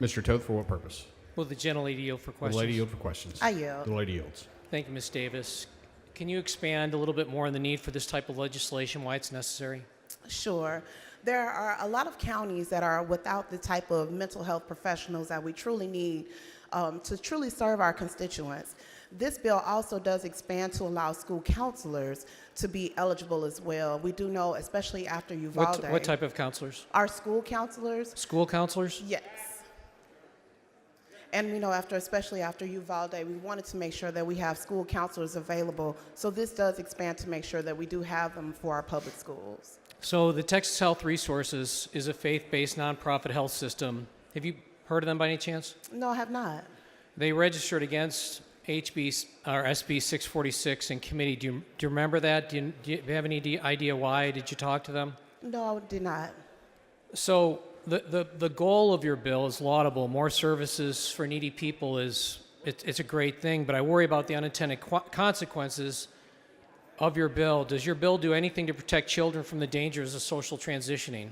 Mr. Toth, for what purpose? Will the gentlelady yield for questions? The lady yield for questions. I yield. The lady yields. Thank you, Ms. Davis. Can you expand a little bit more on the need for this type of legislation, why it's necessary? Sure. There are a lot of counties that are without the type of mental health professionals that we truly need to truly serve our constituents. This bill also does expand to allow school counselors to be eligible as well. We do know, especially after Uvalde. What type of counselors? Our school counselors. School counselors? Yes. And we know especially after Uvalde, we wanted to make sure that we have school counselors available. So this does expand to make sure that we do have them for our public schools. So the Texas Health Resources is a faith-based nonprofit health system. Have you heard of them by any chance? No, I have not. They registered against SB 646 in committee. Do you remember that? Do you have any idea why? Did you talk to them? No, I did not. So the goal of your bill is laudable. More services for needy people it's a great thing, but I worry about the unintended consequences of your bill. Does your bill do anything to protect children from the dangers of social transitioning?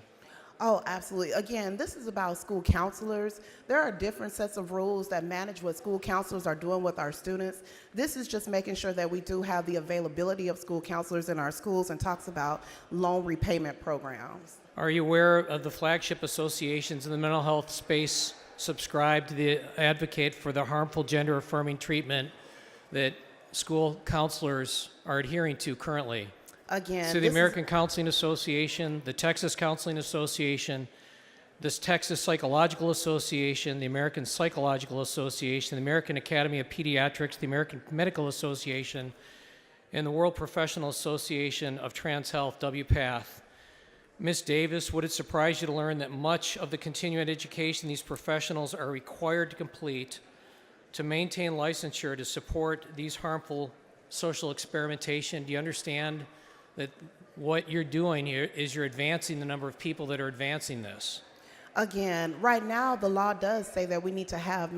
Oh, absolutely. Again, this is about school counselors. There are different sets of rules that manage what school counselors are doing with our students. This is just making sure that we do have the availability of school counselors in our schools and talks about loan repayment programs. Are you aware of the flagship associations in the mental health space subscribe to the advocate for the harmful gender-affirming treatment that school counselors are adhering to currently? Again, So the American Counseling Association, the Texas Counseling Association, this Texas Psychological Association, the American Psychological Association, the American Academy of Pediatrics, the American Medical Association, and the World Professional Association of Trans Health, WPATH. Ms. Davis, would it surprise you to learn that much of the continuing education these professionals are required to complete to maintain licensure to support these harmful social experimentation? Do you understand that what you're doing here is you're advancing the number of people that are advancing this? Again, right now the law does say that we need to have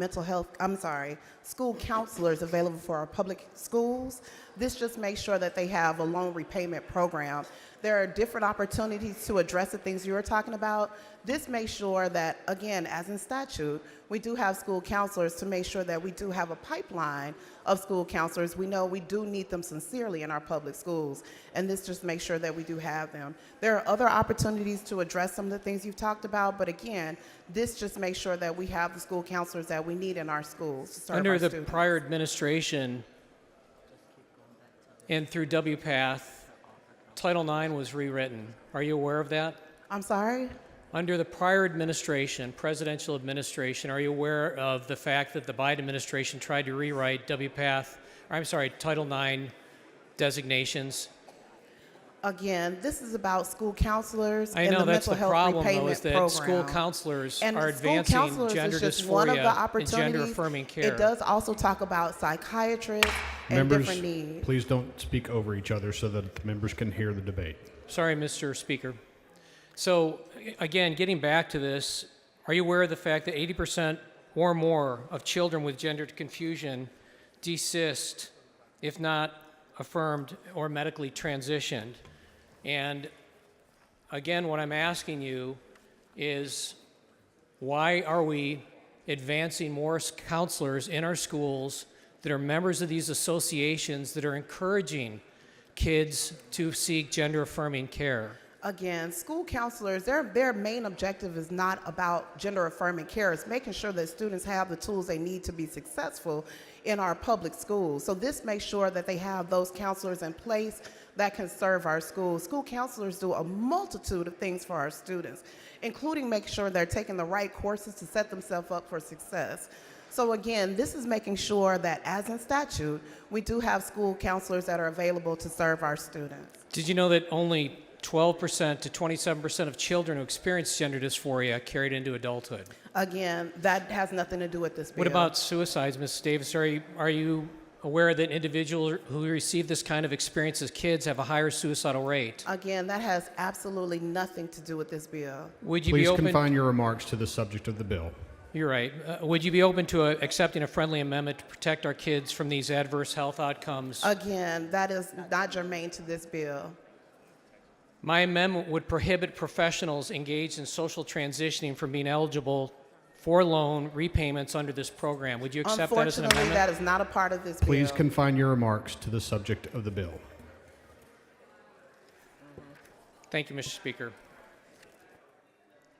school counselors available for our public schools. This just makes sure that they have a loan repayment program. There are different opportunities to address the things you were talking about. This makes sure that, again, as in statute, we do have school counselors to make sure that we do have a pipeline of school counselors. We know we do need them sincerely in our public schools, and this just makes sure that we do have them. There are other opportunities to address some of the things you've talked about, but again, this just makes sure that we have the school counselors that we need in our schools to serve Under our the students. prior administration and through WPATH, Title IX was rewritten. Are you aware of that? I'm sorry? Under the prior administration, presidential administration, are you aware of the fact that the Biden administration tried to rewrite Title IX designations? Again, this is about school counselors I and know the that's mental the health problem, though, repayment is that program. school counselors And are school advancing counselors gender is just one of the dysphoria and opportunities. gender-affirming care. It does also talk about psychiatrists and Members, different needs. please don't speak over each other so that the members can hear the debate. Sorry, Mr. Speaker. So, again, getting back to this, are you aware of the fact that 80% or more of children with gender confusion desist, if not affirmed or medically transitioned? And again, what I'm asking you is, why are we advancing more counselors in our schools that are members of these associations that are encouraging kids to seek gender-affirming care? Again, school counselors, their main objective is not about gender-affirming care. It's making sure that students have the tools they need to be successful in our public schools. So this makes sure that they have those counselors in place that can serve our schools. School counselors do a multitude of things for our students, including making sure they're taking the right courses to set themselves up for success. So again, this is making sure that, as in statute, we do have school counselors that are available to serve our students. Did you know that only 12% to 27% of children who experience gender dysphoria carried into adulthood? Again, that has nothing to do with this bill. What about suicides, Ms. Davis? Are you aware that individuals who receive this kind of experience as kids have a higher suicidal rate? Again, that has absolutely nothing to do with this bill. Would you Please be open? confine your remarks to the subject of the bill. You're right. Would you be open to accepting a friendly amendment to protect our kids from these adverse health outcomes? Again, that is not germane to this bill. My amendment would prohibit professionals engaged in social transitioning from being eligible for loan repayments under this program. Would you accept that as an Unfortunately, amendment? that is not a part of this Please bill. confine your remarks to the subject of the bill. Thank you, Mr. Speaker.